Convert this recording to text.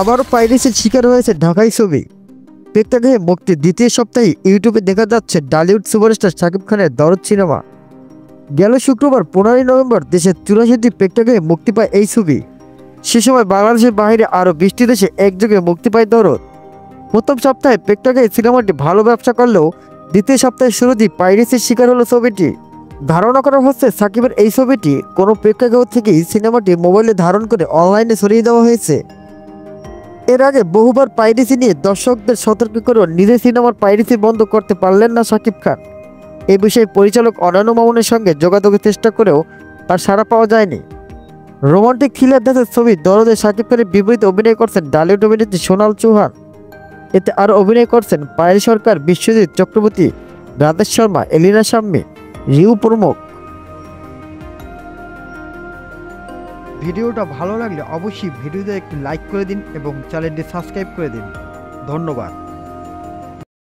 আবারও পাইরেসির শিকার হয়েছে ঢাকাই ছবি। প্রেক্ষাগৃহে মুক্তির দ্বিতীয় সপ্তাহে ইউটিউবে দেখা যাচ্ছে ডালিউড সুপারস্টার শাকিব খানের দরদ সিনেমা। গেল শুক্রবার 15 নভেম্বর দেশের 84টি প্রেক্ষাগৃহে মুক্তি পায় এই ছবি। সে সময় বাংলাদেশের বাইরে আরও 20টি দেশে একযোগে মুক্তি পায় দরদ। প্রথম সপ্তাহে প্রেক্ষাগৃহে সিনেমাটি ভালো ব্যবসা করলেও দ্বিতীয় সপ্তাহের শুরুতেই পাইরেসির শিকার হলো ছবিটি। ধারণা করা হচ্ছে সাকিবের এই ছবিটি কোনো প্রেক্ষাগৃহ থেকেই সিনেমাটি মোবাইলে ধারণ করে অনলাইনে ছড়িয়ে দেওয়া হয়েছে। এর আগে বহুবার পাইরেসি নিয়ে দর্শকদের সতর্ক করেও নিজের সিনেমার পাইরেসি বন্ধ করতে পারলেন না শাকিব খান। এ বিষয়ে পরিচালক অনন্য মামুনের সঙ্গে যোগাযোগের চেষ্টা করেও তার সাড়া পাওয়া যায়নি। রোমান্টিক থ্রিলার ধাঁচের ছবি দরদে শাকিব খানের বিপরীতে অভিনয় করছেন ডালিউড অভিনেত্রী সোনাল চৌহান। এতে আরও অভিনয় করছেন পায়েল সরকার, বিশ্বজিৎ চক্রবর্তী, রাধেশ শর্মা, এলিনা শাম্মী, রিউ প্রমুখ। ভিডিওটা ভালো লাগলে অবশ্যই ভিডিওতে একটি লাইক করে দিন এবং চ্যানেলটি সাবস্ক্রাইব করে দিন। ধন্যবাদ।